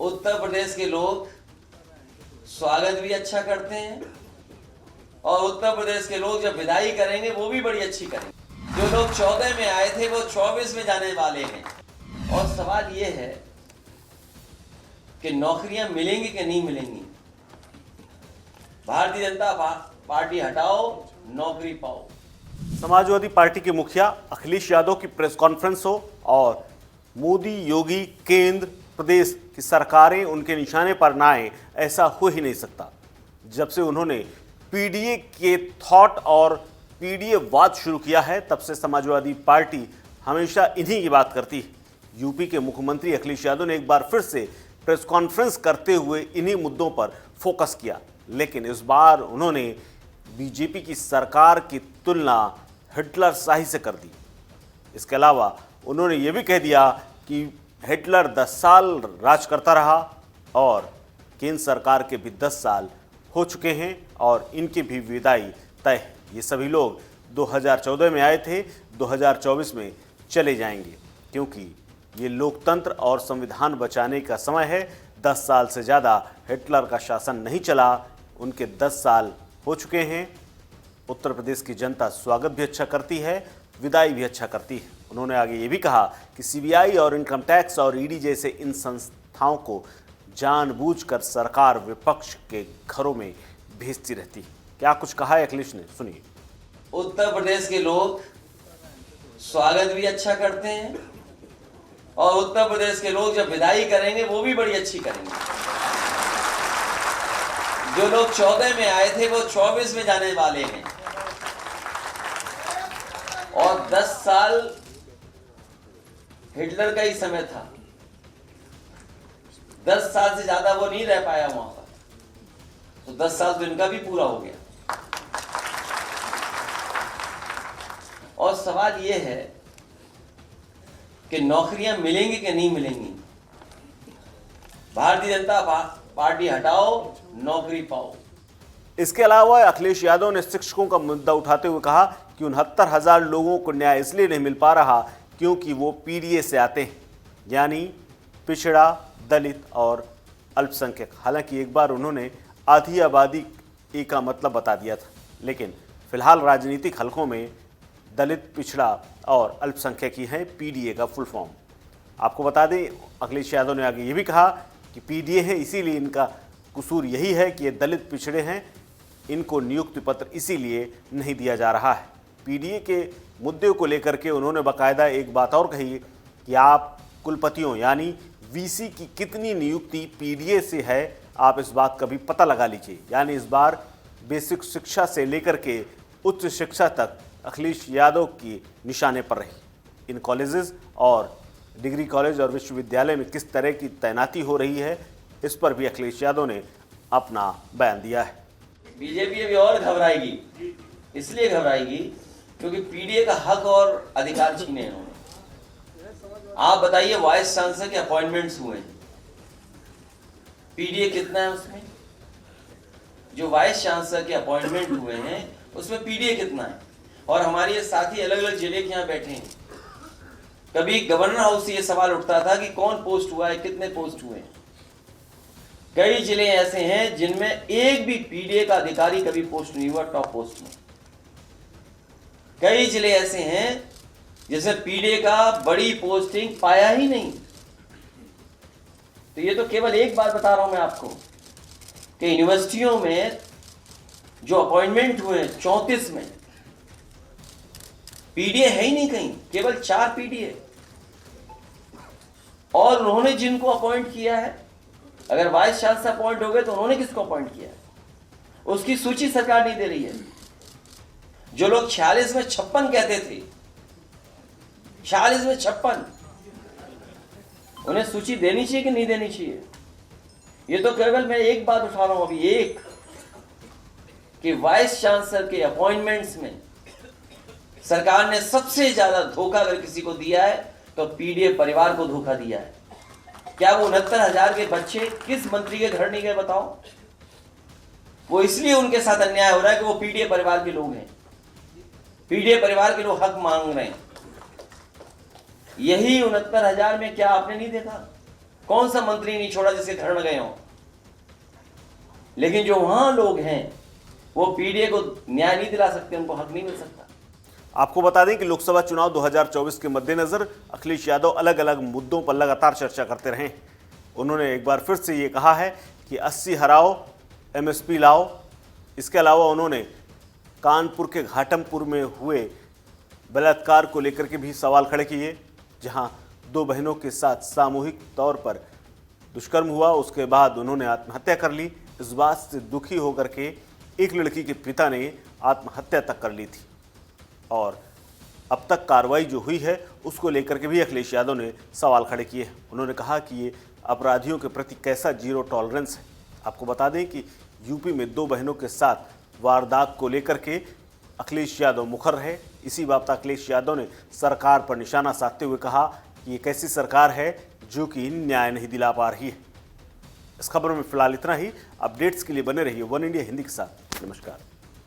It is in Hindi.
उत्तर प्रदेश के लोग स्वागत भी अच्छा करते हैं और उत्तर प्रदेश के लोग जब विदाई करेंगे वो भी बड़ी अच्छी करेंगे। जो लोग 14 में आए थे वो 24 में जाने वाले हैं। और सवाल ये है कि नौकरियां मिलेंगी कि नहीं मिलेंगी। भारतीय जनता पार्टी हटाओ, नौकरी पाओ। समाजवादी पार्टी के मुखिया अखिलेश यादव की प्रेस कॉन्फ्रेंस हो और मोदी, योगी, केंद्र, प्रदेश की सरकारें उनके निशाने पर ना आए, ऐसा हो ही नहीं सकता। जब से उन्होंने पीडीए के थॉट और पीडीए वाद शुरू किया है, तब से समाजवादी पार्टी हमेशा इन्हीं की बात करती है। यूपी के मुख्यमंत्री अखिलेश यादव ने एक बार फिर से प्रेस कॉन्फ्रेंस करते हुए इन्हीं मुद्दों पर फोकस किया, लेकिन इस बार उन्होंने बीजेपी की सरकार की तुलना हिटलर शाही से कर दी। इसके अलावा उन्होंने ये भी कह दिया कि हिटलर 10 साल राज करता रहा और केंद्र सरकार के भी 10 साल हो चुके हैं और इनकी भी विदाई तय है। ये सभी लोग 2014 में आए थे, 2024 में चले जाएंगे, क्योंकि ये लोकतंत्र और संविधान बचाने का समय है। 10 साल से ज़्यादा हिटलर का शासन नहीं चला, उनके 10 साल हो चुके हैं। उत्तर प्रदेश की जनता स्वागत भी अच्छा करती है, विदाई भी अच्छा करती है। उन्होंने आगे ये भी कहा कि सीबीआई और इनकम टैक्स और ईडी जैसे इन संस्थाओं को जानबूझकर सरकार विपक्ष के घरों में भेजती रहती है। क्या कुछ कहा है अखिलेश ने, सुनिए। उत्तर प्रदेश के लोग स्वागत भी अच्छा करते हैं और उत्तर प्रदेश के लोग जब विदाई करेंगे वो भी बड़ी अच्छी करेंगे। जो लोग 14 में आए थे वो 24 में जाने वाले हैं और 10 साल हिटलर का ही समय था। 10 साल से ज्यादा वो नहीं रह पाया वहां पर, तो 10 साल तो इनका भी पूरा हो गया। और सवाल ये है कि नौकरियां मिलेंगी कि नहीं मिलेंगी। भारतीय जनता पार्टी हटाओ, नौकरी पाओ। इसके अलावा अखिलेश यादव ने शिक्षकों का मुद्दा उठाते हुए कहा कि 69,000 लोगों को न्याय इसलिए नहीं मिल पा रहा क्योंकि वो पीडीए से आते हैं, यानी पिछड़ा, दलित और अल्पसंख्यक। हालांकि एक बार उन्होंने आधी आबादी का मतलब बता दिया था, लेकिन फिलहाल राजनीतिक हलकों में दलित, पिछड़ा और अल्पसंख्यक ही हैं पीडीए का फुल फॉर्म। आपको बता दें, अखिलेश यादव ने आगे ये भी कहा कि पीडीए है, इसीलिए इनका कसूर यही है कि ये दलित, पिछड़े हैं, इनको नियुक्ति पत्र इसीलिए नहीं दिया जा रहा है। पीडीए के मुद्दे को लेकर के उन्होंने बाकायदा एक बात और कही कि आप कुलपतियों यानी वीसी की कितनी नियुक्ति पीडीए से है, आप इस बात का भी पता लगा लीजिए। यानी इस बार बेसिक शिक्षा से लेकर के उच्च शिक्षा तक अखिलेश यादव की निशाने पर रही। इन कॉलेजेस और डिग्री कॉलेज और विश्वविद्यालय में किस तरह की तैनाती हो रही है, इस पर भी अखिलेश यादव ने अपना बयान दिया है। बीजेपी अभी और घबराएगी, इसलिए घबराएगी क्योंकि पीडीए का हक और अधिकार छीने इन्होंने। आप बताइए, वाइस चांसलर के अपॉइंटमेंट्स हुए हैं, पीडीए कितना है उसमें? जो वाइस चांसलर के अपॉइंटमेंट हुए हैं उसमें पीडीए कितना है? और हमारे ये साथी अलग अलग जिले के यहाँ बैठे हैं। कभी गवर्नर हाउस से ये सवाल उठता था कि कौन पोस्ट हुआ है, कितने पोस्ट हुए हैं। कई जिले ऐसे हैं जिनमें एक भी पीडीए का अधिकारी कभी पोस्ट नहीं हुआ टॉप पोस्ट में। कई जिले ऐसे हैं जिसमें पीडीए का बड़ी पोस्टिंग पाया ही नहीं। तो ये तो केवल एक बात बता रहा हूं मैं आपको कि यूनिवर्सिटियों में जो अपॉइंटमेंट हुए 34 में पीडीए है ही नहीं कहीं, केवल 4 पीडीए। और उन्होंने जिनको अपॉइंट किया है, अगर वाइस चांसलर अपॉइंट हो गए तो उन्होंने किसको अपॉइंट किया है, उसकी सूची सरकार नहीं दे रही है। जो लोग 46 में 56 कहते थे, 46 में 56, उन्हें सूची देनी चाहिए कि नहीं देनी चाहिए? ये तो केवल मैं एक बात उठा रहा हूं अभी, एक कि वाइस चांसलर के अपॉइंटमेंट्स में सरकार ने सबसे ज्यादा धोखा अगर किसी को दिया है तो पीडीए परिवार को धोखा दिया है। क्या वो 69,000 के बच्चे किस मंत्री के घर नहीं गए बताओ? वो इसलिए उनके साथ अन्याय हो रहा है कि वो पीडीए परिवार के लोग हैं, पीडीए परिवार के लोग हक मांग रहे हैं। यही 69,000 में क्या आपने नहीं देखा कौन सा मंत्री नहीं छोड़ा जिसके घर न गए हों? लेकिन जो वहां लोग हैं वो पीडीए को न्याय नहीं दिला सकते, उनको हक नहीं मिल सकता। आपको बता दें कि लोकसभा चुनाव 2024 के मद्देनजर अखिलेश यादव अलग अलग मुद्दों पर लगातार चर्चा करते रहे। उन्होंने एक बार फिर से ये कहा है कि 80 हराओ, एमएसपी लाओ। इसके अलावा उन्होंने कानपुर के घाटमपुर में हुए बलात्कार को लेकर के भी सवाल खड़े किए, जहां 2 बहनों के साथ सामूहिक तौर पर दुष्कर्म हुआ, उसके बाद उन्होंने आत्महत्या कर ली। इस बात से दुखी होकर के एक लड़की के पिता ने आत्महत्या तक कर ली थी। और अब तक कार्रवाई जो हुई है उसको लेकर के भी अखिलेश यादव ने सवाल खड़े किए हैं। उन्होंने कहा कि ये अपराधियों के प्रति कैसा जीरो टॉलरेंस है। आपको बता दें कि यूपी में 2 बहनों के साथ वारदात को लेकर के अखिलेश यादव मुखर रहे। इसी बात अखिलेश यादव ने सरकार पर निशाना साधते हुए कहा कि ये कैसी सरकार है जो कि न्याय नहीं दिला पा रही है। इस खबर में फिलहाल इतना ही। अपडेट्स के लिए बने रहिए वन इंडिया हिंदी के साथ। नमस्कार।